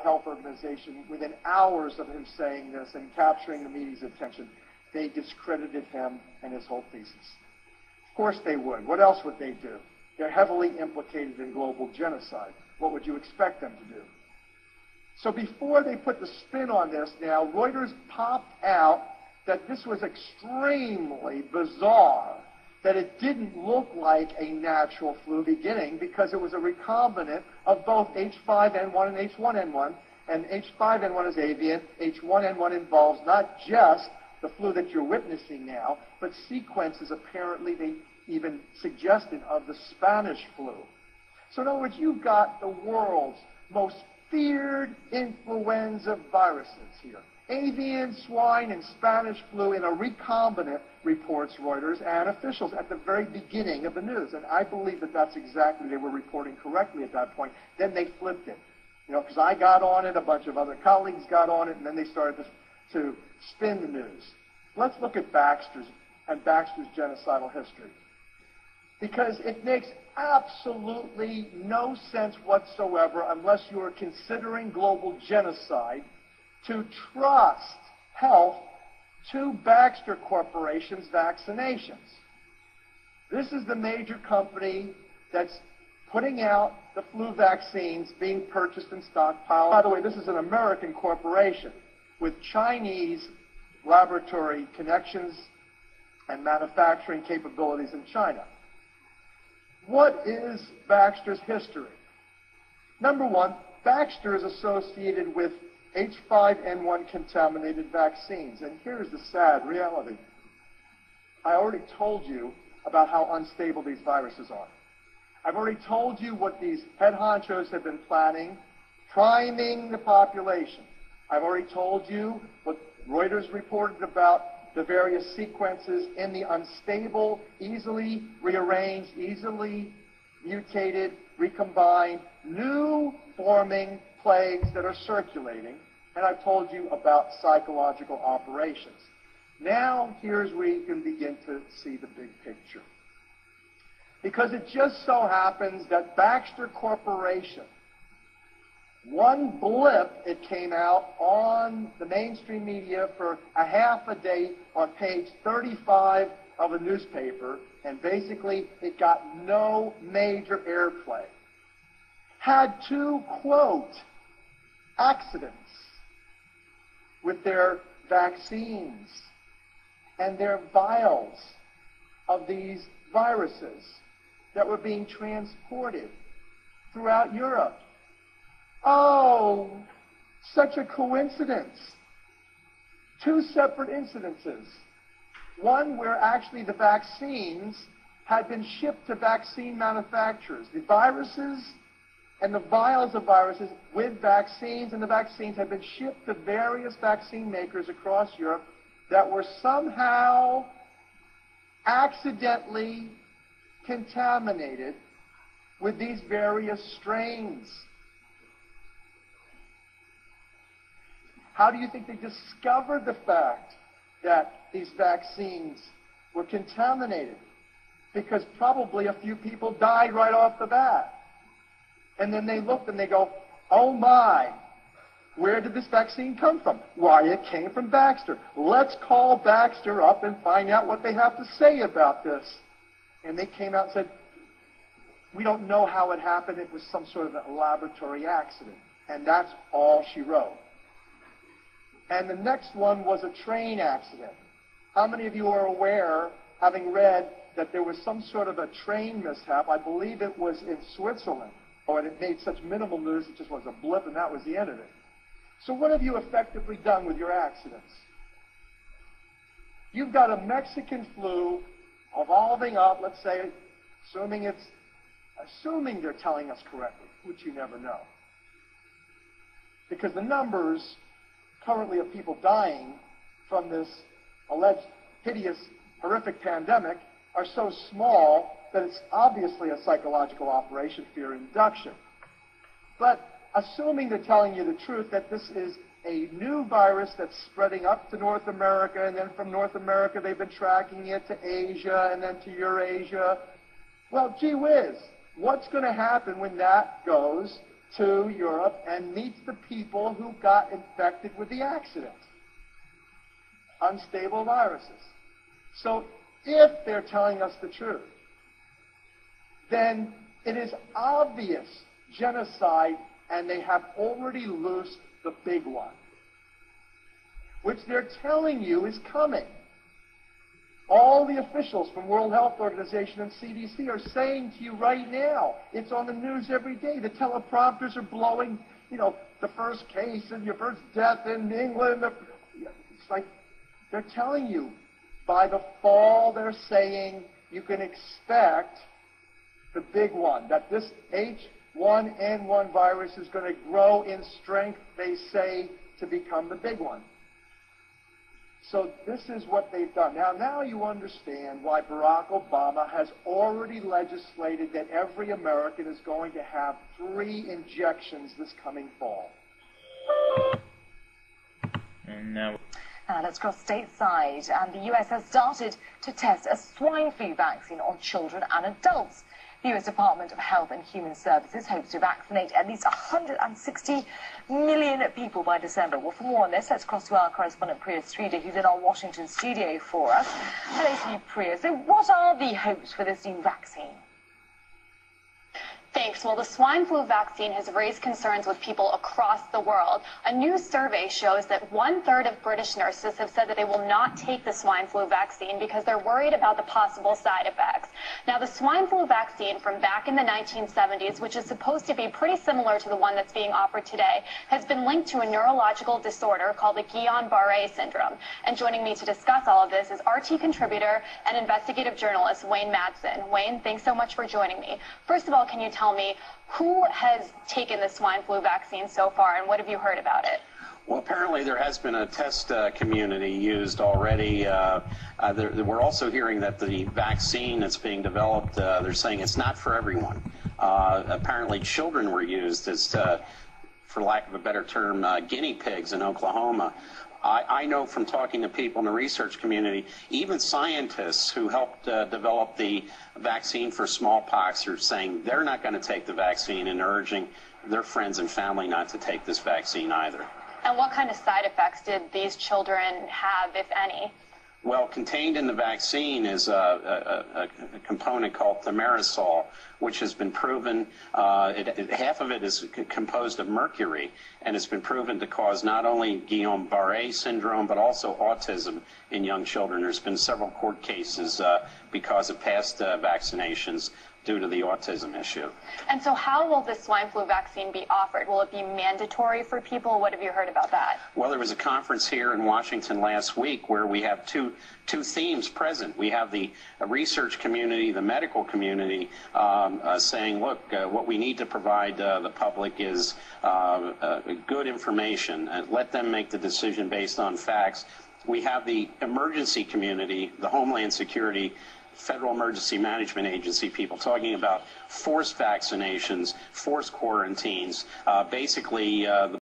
Health Organization, within hours of him saying this and capturing the media's attention, they discredited him and his whole thesis. Of course they would. What else would they do? They're heavily implicated in global genocide. What would you expect them to do? So before they put the spin on this now, Reuters popped out that this was extremely bizarre, that it didn't look like a natural flu beginning because it was a recombinant of both H5N1 and H1N1. And H5N1 is avian. H1N1 involves not just the flu that you're witnessing now, but sequences apparently they even suggested of the Spanish flu. So in other words, you've got the world's most feared influenza viruses here. Avian, swine, and Spanish flu in a recombinant, reports Reuters and officials at the very beginning of the news. And I believe that that's exactly, they were reporting correctly at that point. Then they flipped it. You know, because I got on it, a bunch of other colleagues got on it, and then they started to spin the news. Let's look at Baxter's genocidal history. Because it makes absolutely no sense whatsoever, unless you are considering global genocide, to trust health to Baxter Corporation's vaccinations. This is the major company that's putting out the flu vaccines being purchased and stockpiled. By the way, this is an American corporation with Chinese laboratory connections and manufacturing capabilities in China. What is Baxter's history? Number one, Baxter is associated with H5N1 contaminated vaccines. And here's the sad reality. I already told you about how unstable these viruses are. I've already told you what these head honchos have been planning, priming the population. I've already told you what Reuters reported about the various sequences in the unstable, easily rearranged, easily mutated, recombined, new forming plagues that are circulating, and I've told you about psychological operations. Now, here's where you can begin to see the big picture. Because it just so happens that Baxter Corporation, one blip, it came out on the mainstream media for a half a day on page 35 of a newspaper, and basically it got no major airplay. Had two, quote, accidents with their vaccines and their vials of these viruses that were being transported throughout Europe. Oh, such a coincidence. Two separate incidences. One where actually the vaccines had been shipped to vaccine manufacturers. The viruses and the vials of viruses with vaccines, and the vaccines had been shipped to various vaccine makers across Europe that were somehow accidentally contaminated with these various strains. How do you think they discovered the fact that these vaccines were contaminated? Because probably a few people died right off the bat. And then they looked and they go, oh my, where did this vaccine come from? Why, it came from Baxter. Let's call Baxter up and find out what they have to say about this. And they came out and said, we don't know how it happened. It was some sort of a laboratory accident. And that's all she wrote. And the next one was a train accident. How many of you are aware, having read, that there was some sort of a train mishap? I believe it was in Switzerland. Oh, and it made such minimal news, it just was a blip, and that was the end of it. So what have you effectively done with your accidents? You've got a Mexican flu evolving up, let's say, assuming they're telling us correctly, which you never know. Because the numbers currently of people dying from this alleged hideous, horrific pandemic are so small that it's obviously a psychological operation, fear induction. But assuming they're telling you the truth, that this is a new virus that's spreading up to North America, and then from North America they've been tracking it to Asia and then to Eurasia. Well, gee whiz, what's going to happen when that goes to Europe and meets the people who got infected with the accident. Unstable viruses. So if they're telling us the truth, then it is obvious genocide, and they have already loosed the big one, which they're telling you is coming. All the officials from World Health Organization and CDC are saying to you right now, it's on the news every day. The teleprompters are blowing, the first case and your first death in England. It's like they're telling you by the fall, they're saying you can expect the big one, that this H5N1 virus is going to grow in strength, they say, to become the big one. So this is what they've done. Now you understand why Barack Obama has already legislated that every American is going to have 3 injections this coming fall. And now let's cross stateside. And the U.S. has started to test a swine flu vaccine on children and adults. The U.S. Department of Health and Human Services hopes to vaccinate at least 160 million people by December. Well, for more on this, let's cross to our correspondent Priya Sridhar, who's in our Washington studio for us. Hello to you, Priya. So what are the hopes for this new vaccine? Thanks. Well, the swine flu vaccine has raised concerns with people across the world. A new survey shows that 1/3 of British nurses have said that they will not take the swine flu vaccine because they're worried about the possible side effects. Now, the swine flu vaccine from back in the 1970s, which is supposed to be pretty similar to the one that's being offered today, has been linked to a neurological disorder called the Guillain-Barré syndrome. And joining me to discuss all of this is RT contributor and investigative journalist Wayne Madsen. Wayne, thanks so much for joining me. First of all, can you tell me who has taken the swine flu vaccine so far, and what have you heard about it? Well, apparently there has been a test community used already. We're also hearing that the vaccine that's being developed, they're saying it's not for everyone. Apparently children were used as, for lack of a better term, guinea pigs in Oklahoma. I know from talking to people in the research community, even scientists who helped develop the vaccine for smallpox are saying they're not going to take the vaccine and urging their friends and family not to take this vaccine either. And what kind of side effects did these children have, if any? Well, contained in the vaccine is a component called thimerosal, which has been proven, half of it is composed of mercury, and it's been proven to cause not only Guillain-Barré syndrome, but also autism in young children. There's been several court cases because of past vaccinations due to the autism issue. And so how will the swine flu vaccine be offered? Will it be mandatory for people? What have you heard about that? Well, there was a conference here in Washington last week where we have two themes present. We have the research community, the medical community, saying, look, what we need to provide the public is good information and let them make the decision based on facts. We have the emergency community, the Homeland Security, Federal Emergency Management Agency people talking about forced vaccinations, forced quarantines, basically the